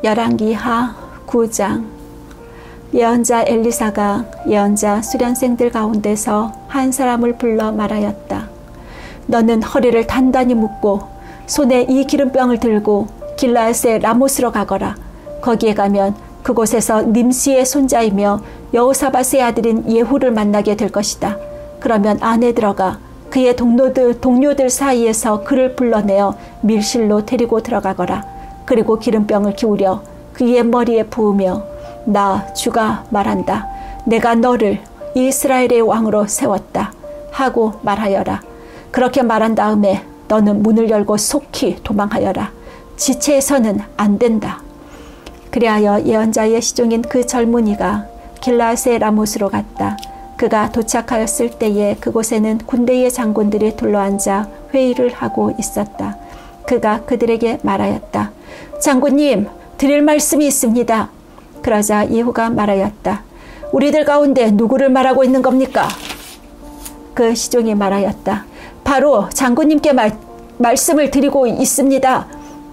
열왕기하 9장. 예언자 엘리사가 예언자 수련생들 가운데서 한 사람을 불러 말하였다. 너는 허리를 단단히 묶고 손에 이 기름병을 들고 길르앗의 라못으로 가거라. 거기에 가면 그곳에서 님시의 손자이며 여호사밧의 아들인 예후를 만나게 될 것이다. 그러면 안에 들어가 그의 동료들 사이에서 그를 불러내어 밀실로 데리고 들어가거라. 그리고 기름병을 기울여 그의 머리에 부으며 나 주가 말한다. 내가 너를 이스라엘의 왕으로 세웠다 하고 말하여라. 그렇게 말한 다음에 너는 문을 열고 속히 도망하여라. 지체해서는 안 된다. 그리하여 예언자의 시종인 그 젊은이가 길르앗의 라못으로 갔다. 그가 도착하였을 때에 그곳에는 군대의 장군들이 둘러앉아 회의를 하고 있었다. 그가 그들에게 말하였다. 장군님, 드릴 말씀이 있습니다. 그러자 예후가 말하였다. 우리들 가운데 누구를 말하고 있는 겁니까? 그 시종이 말하였다. 바로 장군님께 말씀을 드리고 있습니다.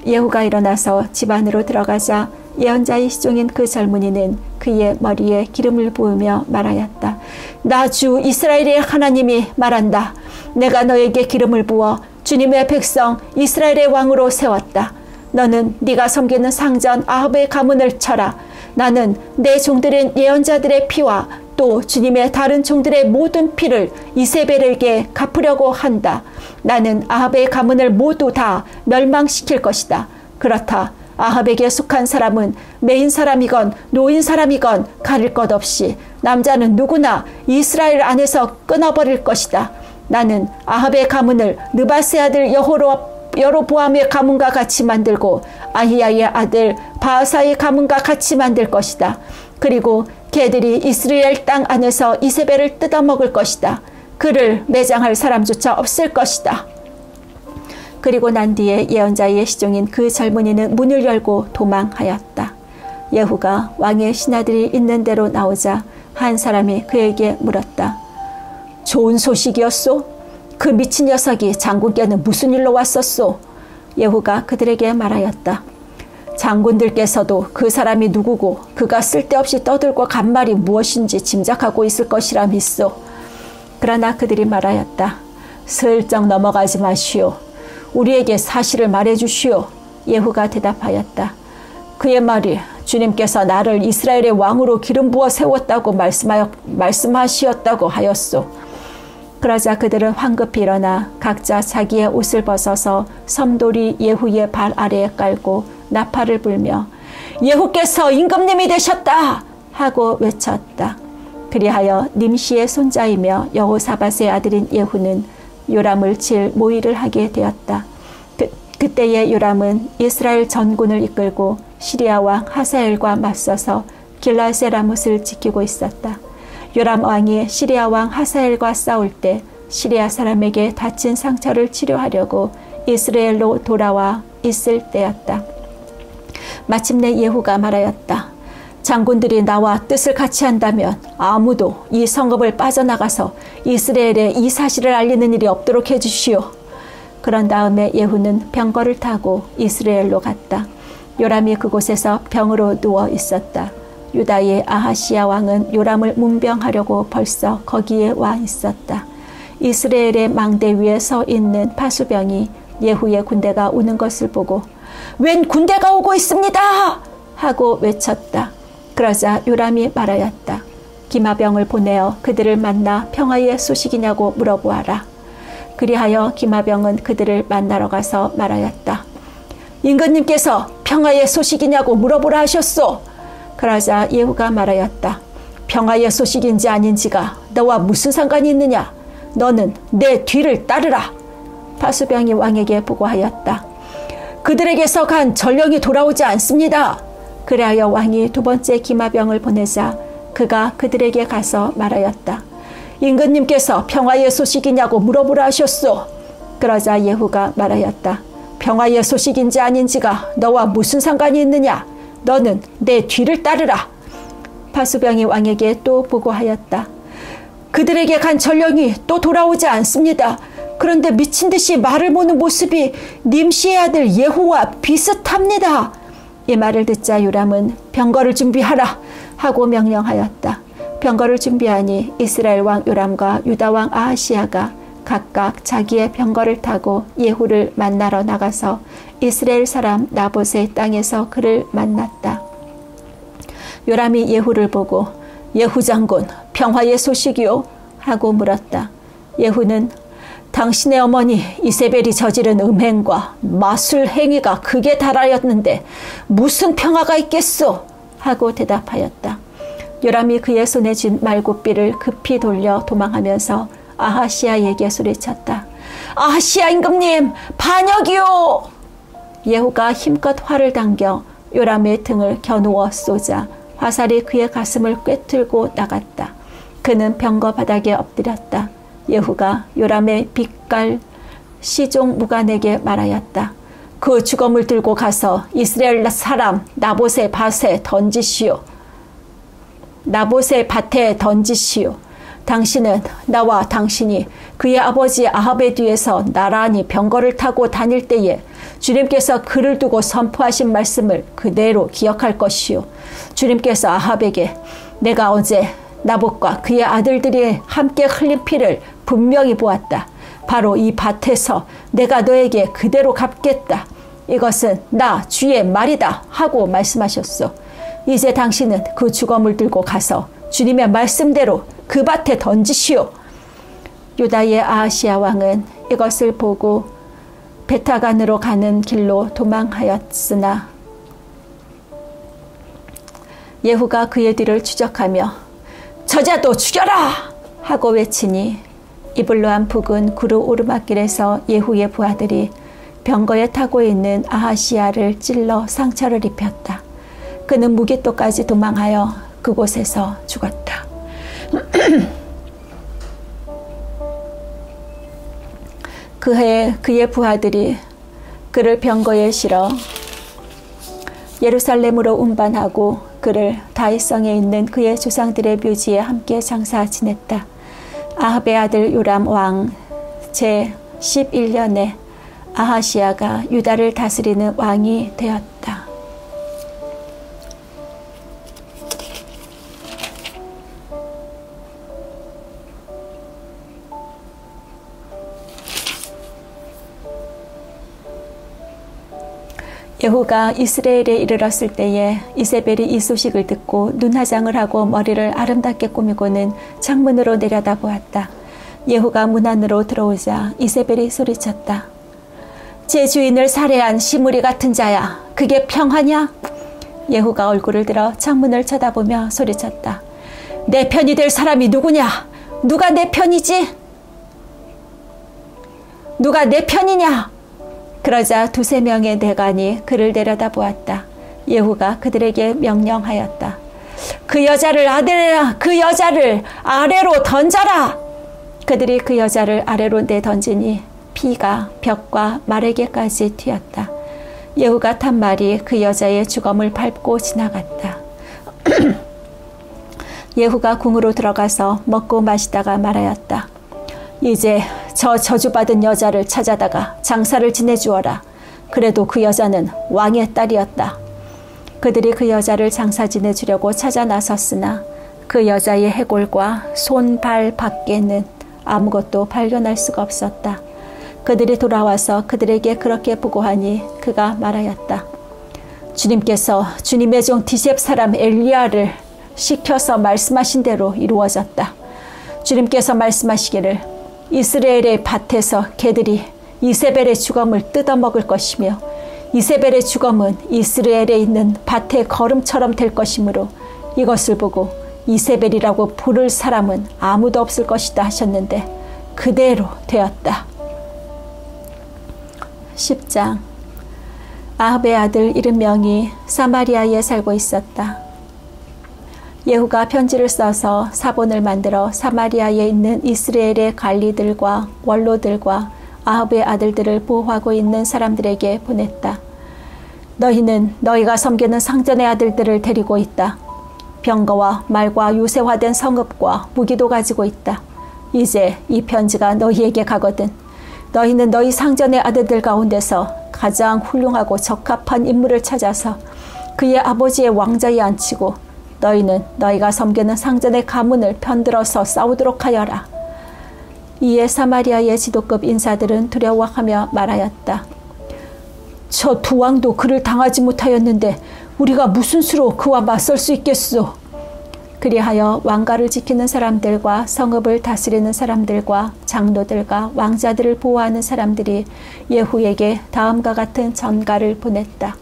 예후가 일어나서 집 안으로 들어가자 예언자의 시종인 그 젊은이는 그의 머리에 기름을 부으며 말하였다. 나 주 이스라엘의 하나님이 말한다. 내가 너에게 기름을 부어 주님의 백성 이스라엘의 왕으로 세웠다. 너는 네가 섬기는 상전 아합의 가문을 쳐라. 나는 내 종들인 예언자들의 피와 또 주님의 다른 종들의 모든 피를 이세벨에게 갚으려고 한다. 나는 아합의 가문을 모두 다 멸망시킬 것이다. 그렇다. 아합에게 속한 사람은 메인 사람이건 노인 사람이건 가릴 것 없이 남자는 누구나 이스라엘 안에서 끊어버릴 것이다. 나는 아합의 가문을 느바스의 아들 여로보암의 가문과 같이 만들고 아히야의 아들 바하사의 가문과 같이 만들 것이다. 그리고 걔들이 이스라엘 땅 안에서 이세벨을 뜯어먹을 것이다. 그를 매장할 사람조차 없을 것이다. 그리고 난 뒤에 예언자의 시종인 그 젊은이는 문을 열고 도망하였다. 예후가 왕의 신하들이 있는 대로 나오자 한 사람이 그에게 물었다. 좋은 소식이었소? 그 미친 녀석이 장군께는 무슨 일로 왔었소? 예후가 그들에게 말하였다. 장군들께서도 그 사람이 누구고 그가 쓸데없이 떠들고 간 말이 무엇인지 짐작하고 있을 것이라 믿소. 그러나 그들이 말하였다. 슬쩍 넘어가지 마시오. 우리에게 사실을 말해주시오. 예후가 대답하였다. 그의 말이 주님께서 나를 이스라엘의 왕으로 기름 부어 세웠다고 말씀하시었다고 하였소. 그러자 그들은 황급히 일어나 각자 자기의 옷을 벗어서 섬돌이 예후의 발 아래에 깔고 나팔을 불며 예후께서 임금님이 되셨다 하고 외쳤다. 그리하여 님시의 손자이며 여호사밧의 아들인 예후는 요람을 칠 모의를 하게 되었다. 그때의 요람은 이스라엘 전군을 이끌고 시리아 왕 하사엘과 맞서서 길르앗의 라못을 지키고 있었다. 요람 왕이 시리아 왕 하사엘과 싸울 때 시리아 사람에게 다친 상처를 치료하려고 이스라엘로 돌아와 있을 때였다. 마침내 예후가 말하였다. 장군들이 나와 뜻을 같이 한다면 아무도 이 성읍을 빠져나가서 이스라엘에 이 사실을 알리는 일이 없도록 해주시오. 그런 다음에 예후는 병거를 타고 이스라엘로 갔다. 요람이 그곳에서 병으로 누워 있었다. 유다의 아하시야 왕은 요람을 문병하려고 벌써 거기에 와 있었다. 이스라엘의 망대 위에 서 있는 파수병이 예후의 군대가 오는 것을 보고 웬 군대가 오고 있습니다 하고 외쳤다. 그러자 요람이 말하였다. 기마병을 보내어 그들을 만나 평화의 소식이냐고 물어보아라. 그리하여 기마병은 그들을 만나러 가서 말하였다. 임금님께서 평화의 소식이냐고 물어보라 하셨소. 그러자 예후가 말하였다. 평화의 소식인지 아닌지가 너와 무슨 상관이 있느냐. 너는 내 뒤를 따르라. 파수병이 왕에게 보고하였다. 그들에게서 간 전령이 돌아오지 않습니다. 그리하여 왕이 두 번째 기마병을 보내자 그가 그들에게 가서 말하였다. 임금님께서 평화의 소식이냐고 물어보라 하셨소. 그러자 예후가 말하였다. 평화의 소식인지 아닌지가 너와 무슨 상관이 있느냐. 너는 내 뒤를 따르라. 파수병이 왕에게 또 보고하였다. 그들에게 간 전령이 또 돌아오지 않습니다. 그런데 미친 듯이 말을 모는 모습이 님시의 아들 예후와 비슷합니다. 이 말을 듣자 요람은 병거를 준비하라 하고 명령하였다. 병거를 준비하니 이스라엘 왕 요람과 유다 왕 아하시야가 각각 자기의 병거를 타고 예후를 만나러 나가서 이스라엘 사람 나봇의 땅에서 그를 만났다. 요람이 예후를 보고 예후 장군 평화의 소식이요 하고 물었다. 예후는 당신의 어머니 이세벨이 저지른 음행과 마술 행위가 극에 달하였는데 무슨 평화가 있겠소 하고 대답하였다. 요람이 그의 손에 쥔 말굽비를 급히 돌려 도망하면서 아하시야에게 소리쳤다. 아하시야 임금님 반역이요. 예후가 힘껏 활을 당겨 요람의 등을 겨누어 쏘자 화살이 그의 가슴을 꿰뚫고 나갔다. 그는 병거 바닥에 엎드렸다. 예후가 요람의 빛깔 시종 무관에게 말하였다. 그 주검을 들고 가서 이스라엘 사람 나봇의 밭에 던지시오. 나봇의 밭에 던지시오. 당신은 나와 당신이 그의 아버지 아합의 뒤에서 나란히 병거를 타고 다닐 때에 주님께서 그를 두고 선포하신 말씀을 그대로 기억할 것이요. 주님께서 아합에게 내가 어제 나봇과 그의 아들들이 함께 흘린 피를 분명히 보았다. 바로 이 밭에서 내가 너에게 그대로 갚겠다. 이것은 나 주의 말이다 하고 말씀하셨소. 이제 당신은 그 주검을 들고 가서 주님의 말씀대로 그 밭에 던지시오. 유다의 아하시야 왕은 이것을 보고 베타간으로 가는 길로 도망하였으나 예후가 그의 뒤를 추적하며 저자도 죽여라 하고 외치니 이블로암 북은 구루 오르막길에서 예후의 부하들이 병거에 타고 있는 아하시야를 찔러 상처를 입혔다. 그는 무기토까지 도망하여 그곳에서 죽었다. 그 해에 그의 부하들이 그를 병거에 실어 예루살렘으로 운반하고 그를 다윗성에 있는 그의 조상들의 묘지에 함께 장사 지냈다. 아합의 아들 요람 왕 제 11년에 아하시야가 유다를 다스리는 왕이 되었다. 예후가 이스라엘에 이르렀을 때에 이세벨이 이 소식을 듣고 눈화장을 하고 머리를 아름답게 꾸미고는 창문으로 내려다보았다. 예후가 문 안으로 들어오자 이세벨이 소리쳤다. 제 주인을 살해한 시무리 같은 자야. 그게 평화냐? 예후가 얼굴을 들어 창문을 쳐다보며 소리쳤다. 내 편이 될 사람이 누구냐? 누가 내 편이지? 누가 내 편이냐? 그러자 두세 명의 대관이 그를 내려다보았다. 예후가 그들에게 명령하였다. 그 여자를 아래로 던져라. 그들이 그 여자를 아래로 내던지니 피가 벽과 마르게까지 튀었다. 예후가 탄 말이 그 여자의 주검을 밟고 지나갔다. 예후가 궁으로 들어가서 먹고 마시다가 말하였다. 이제 저 저주받은 여자를 찾아다가 장사를 지내주어라. 그래도 그 여자는 왕의 딸이었다. 그들이 그 여자를 장사 지내주려고 찾아 나섰으나 그 여자의 해골과 손, 발 밖에는 아무것도 발견할 수가 없었다. 그들이 돌아와서 그들에게 그렇게 보고하니 그가 말하였다. 주님께서 주님의 종 디셉 사람 엘리야를 시켜서 말씀하신 대로 이루어졌다. 주님께서 말씀하시기를 이스라엘의 밭에서 개들이 이세벨의 주검을 뜯어먹을 것이며 이세벨의 주검은 이스라엘에 있는 밭의 거름처럼 될 것이므로 이것을 보고 이세벨이라고 부를 사람은 아무도 없을 것이다 하셨는데 그대로 되었다. 10장. 아합의 아들 이름 명이 사마리아에 살고 있었다. 예후가 편지를 써서 사본을 만들어 사마리아에 있는 이스라엘의 관리들과 원로들과 아합의 아들들을 보호하고 있는 사람들에게 보냈다. 너희는 너희가 섬기는 상전의 아들들을 데리고 있다. 병거와 말과 요새화된 성읍과 무기도 가지고 있다. 이제 이 편지가 너희에게 가거든. 너희는 너희 상전의 아들들 가운데서 가장 훌륭하고 적합한 인물을 찾아서 그의 아버지의 왕좌에 앉히고 너희는 너희가 섬기는 상전의 가문을 편들어서 싸우도록 하여라. 이에 사마리아의 지도급 인사들은 두려워하며 말하였다. 저 두 왕도 그를 당하지 못하였는데 우리가 무슨 수로 그와 맞설 수 있겠소? 그리하여 왕가를 지키는 사람들과 성읍을 다스리는 사람들과 장로들과 왕자들을 보호하는 사람들이 예후에게 다음과 같은 전가를 보냈다.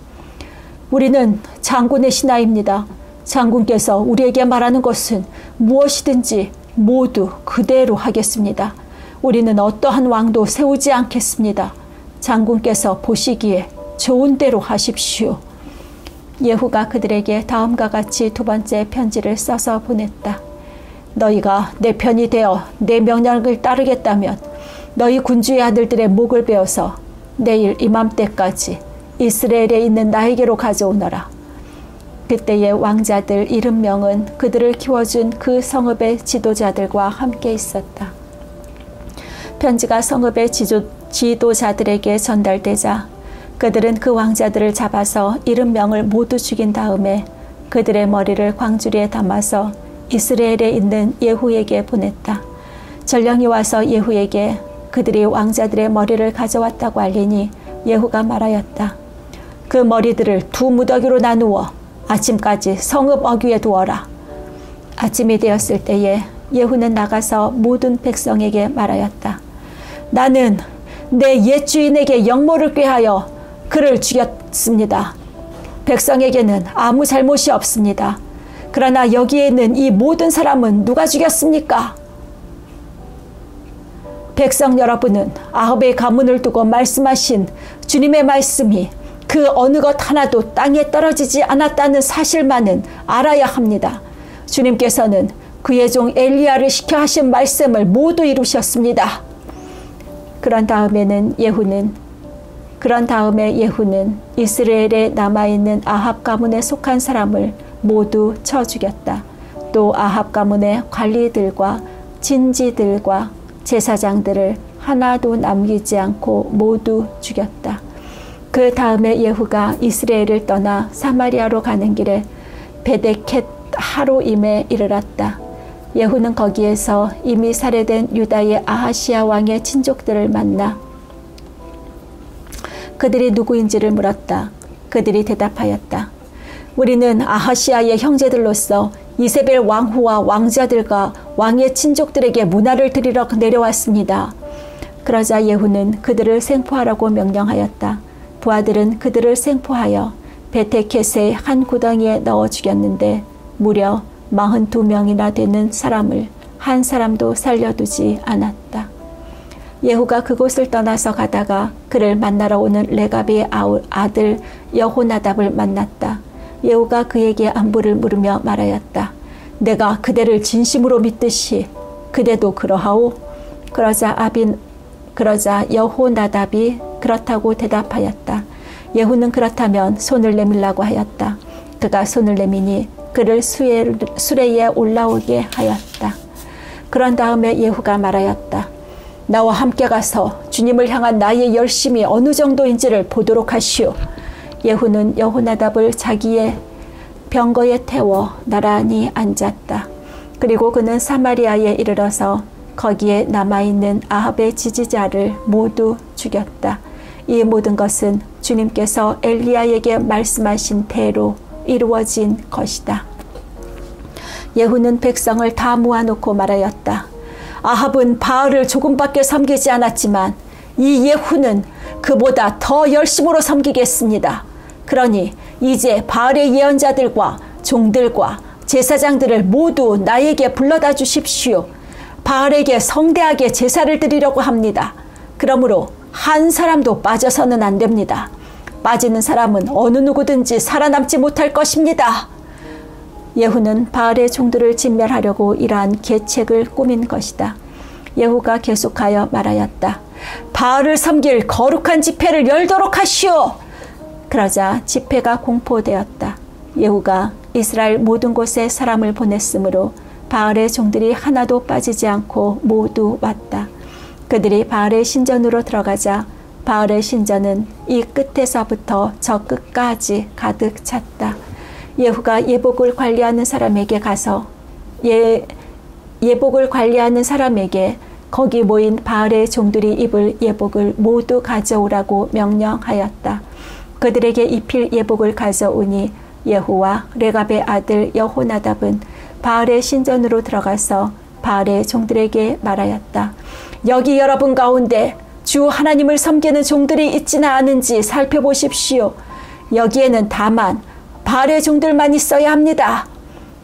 우리는 장군의 신하입니다. 장군께서 우리에게 말하는 것은 무엇이든지 모두 그대로 하겠습니다. 우리는 어떠한 왕도 세우지 않겠습니다. 장군께서 보시기에 좋은 대로 하십시오. 예후가 그들에게 다음과 같이 두 번째 편지를 써서 보냈다. 너희가 내 편이 되어 내 명령을 따르겠다면 너희 군주의 아들들의 목을 베어서 내일 이맘때까지 이스라엘에 있는 나에게로 가져오너라. 그때의 왕자들 70명은 그들을 키워준 그 성읍의 지도자들과 함께 있었다. 편지가 성읍의 지도자들에게 전달되자 그들은 그 왕자들을 잡아서 70명을 모두 죽인 다음에 그들의 머리를 광주리에 담아서 이스라엘에 있는 예후에게 보냈다. 전령이 와서 예후에게 그들이 왕자들의 머리를 가져왔다고 알리니 예후가 말하였다. 그 머리들을 두 무더기로 나누어 아침까지 성읍 어귀에 두어라. 아침이 되었을 때에 예후는 나가서 모든 백성에게 말하였다. 나는 내 옛 주인에게 영모를 꾀하여 그를 죽였습니다. 백성에게는 아무 잘못이 없습니다. 그러나 여기에 있는 이 모든 사람은 누가 죽였습니까? 백성 여러분은 아합의 가문을 두고 말씀하신 주님의 말씀이 그 어느 것 하나도 땅에 떨어지지 않았다는 사실만은 알아야 합니다. 주님께서는 그의 종 엘리야를 시켜 하신 말씀을 모두 이루셨습니다. 그런 다음에 예후는 이스라엘에 남아있는 아합 가문에 속한 사람을 모두 쳐 죽였다. 또 아합 가문의 관리들과 진지들과 제사장들을 하나도 남기지 않고 모두 죽였다. 그 다음에 예후가 이스라엘을 떠나 사마리아로 가는 길에 베데켓 하로임에 이르렀다. 예후는 거기에서 이미 살해된 유다의 아하시아 왕의 친족들을 만나 그들이 누구인지를 물었다. 그들이 대답하였다. 우리는 아하시아의 형제들로서 이세벨 왕후와 왕자들과 왕의 친족들에게 문화를 드리러 내려왔습니다. 그러자 예후는 그들을 생포하라고 명령하였다. 부하들은 그들을 생포하여 베테켓의 한 구덩이에 넣어 죽였는데 무려 42명이나 되는 사람을 한 사람도 살려두지 않았다. 예후가 그곳을 떠나서 가다가 그를 만나러 오는 레갑의 아들 여호나답을 만났다. 예후가 그에게 안부를 물으며 말하였다. 내가 그대를 진심으로 믿듯이 그대도 그러하오? 그러자 여호나답이 그렇다고 대답하였다. 예후는 그렇다면 손을 내밀라고 하였다. 그가 손을 내미니 그를 수레에 올라오게 하였다. 그런 다음에 예후가 말하였다. 나와 함께 가서 주님을 향한 나의 열심이 어느 정도인지를 보도록 하시오. 예후는 여호나답을 자기의 병거에 태워 나란히 앉았다. 그리고 그는 사마리아에 이르러서 거기에 남아있는 아합의 지지자를 모두 죽였다. 이 모든 것은 주님께서 엘리야에게 말씀하신 대로 이루어진 것이다. 예후는 백성을 다 모아놓고 말하였다. 아합은 바알을 조금밖에 섬기지 않았지만 이 예후는 그보다 더 열심으로 섬기겠습니다. 그러니 이제 바알의 예언자들과 종들과 제사장들을 모두 나에게 불러다 주십시오. 바알에게 성대하게 제사를 드리려고 합니다. 그러므로 한 사람도 빠져서는 안 됩니다. 빠지는 사람은 어느 누구든지 살아남지 못할 것입니다. 예후는 바알의 종들을 진멸하려고 이러한 계책을 꾸민 것이다. 예후가 계속하여 말하였다. 바알을 섬길 거룩한 집회를 열도록 하시오. 그러자 집회가 공포되었다. 예후가 이스라엘 모든 곳에 사람을 보냈으므로 바알의 종들이 하나도 빠지지 않고 모두 왔다. 그들이 바알의 신전으로 들어가자 바알의 신전은 이 끝에서부터 저 끝까지 가득 찼다. 예후가 예복을 관리하는 사람에게 가서 예복을 관리하는 사람에게 거기 모인 바알의 종들이 입을 예복을 모두 가져오라고 명령하였다. 그들에게 입힐 예복을 가져오니 예후와 레갑의 아들 여호나답은 바알의 신전으로 들어가서 바알의 종들에게 말하였다. 여기 여러분 가운데 주 하나님을 섬기는 종들이 있지는 않은지 살펴보십시오. 여기에는 다만 바알의 종들만 있어야 합니다.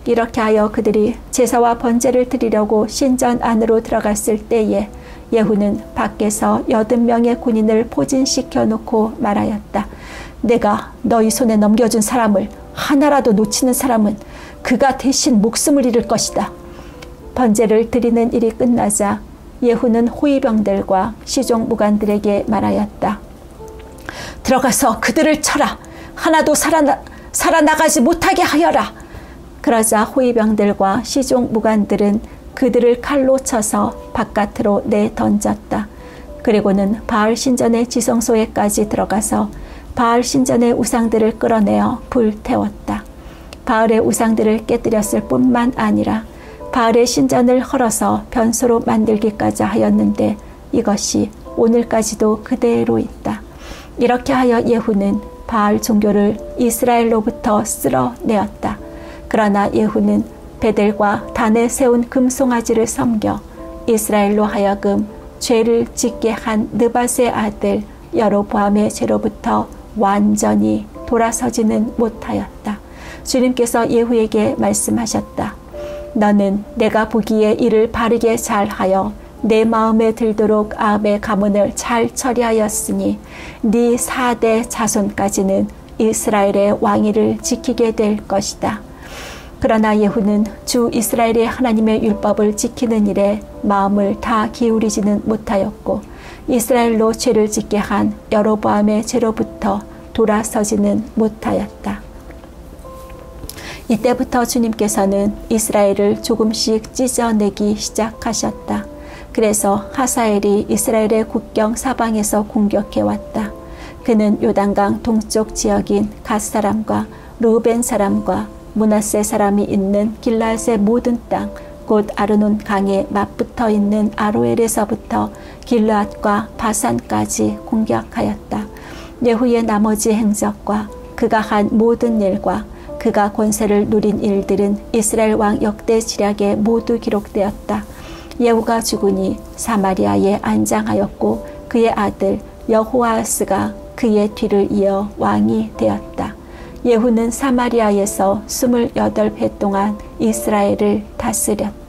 이렇게 하여 그들이 제사와 번제를 드리려고 신전 안으로 들어갔을 때에 예후는 밖에서 80명의 군인을 포진시켜 놓고 말하였다. 내가 너희 손에 넘겨준 사람을 하나라도 놓치는 사람은 그가 대신 목숨을 잃을 것이다. 번제를 드리는 일이 끝나자 예후는 호위병들과 시종 무관들에게 말하였다. 들어가서 그들을 쳐라. 하나도 살아나가지 못하게 하여라. 그러자 호위병들과 시종 무관들은 그들을 칼로 쳐서 바깥으로 내던졌다. 그리고는 바알 신전의 지성소에까지 들어가서 바알 신전의 우상들을 끌어내어 불태웠다. 바알의 우상들을 깨뜨렸을 뿐만 아니라 바알의 신전을 헐어서 변소로 만들기까지 하였는데 이것이 오늘까지도 그대로 있다. 이렇게 하여 예후는 바알 종교를 이스라엘로부터 쓸어내었다. 그러나 예후는 베델과 단에 세운 금송아지를 섬겨 이스라엘로 하여금 죄를 짓게 한 느밧의 아들 여로보암의 죄로부터 완전히 돌아서지는 못하였다. 주님께서 예후에게 말씀하셨다. 너는 내가 보기에 이를 바르게 잘하여 내 마음에 들도록 아합의 가문을 잘 처리하였으니 네 4대 자손까지는 이스라엘의 왕위를 지키게 될 것이다. 그러나 예후는 주 이스라엘의 하나님의 율법을 지키는 일에 마음을 다 기울이지는 못하였고 이스라엘로 죄를 짓게 한 여로보암의 죄로부터 돌아서지는 못하였다. 이때부터 주님께서는 이스라엘을 조금씩 찢어내기 시작하셨다. 그래서 하사엘이 이스라엘의 국경 사방에서 공격해왔다. 그는 요단강 동쪽 지역인 갓 사람과 루벤 사람과 므낫세 사람이 있는 길르앗의 모든 땅, 곧 아르논 강에 맞붙어 있는 아로엘에서부터 길르앗과 바산까지 공격하였다. 예후의 나머지 행적과 그가 한 모든 일과 그가 권세를 누린 일들은 이스라엘 왕 역대 지략에 모두 기록되었다. 예후가 죽으니 사마리아에 안장하였고 그의 아들 여호아스가 그의 뒤를 이어 왕이 되었다. 예후는 사마리아에서 28회 동안 이스라엘을 다스렸다.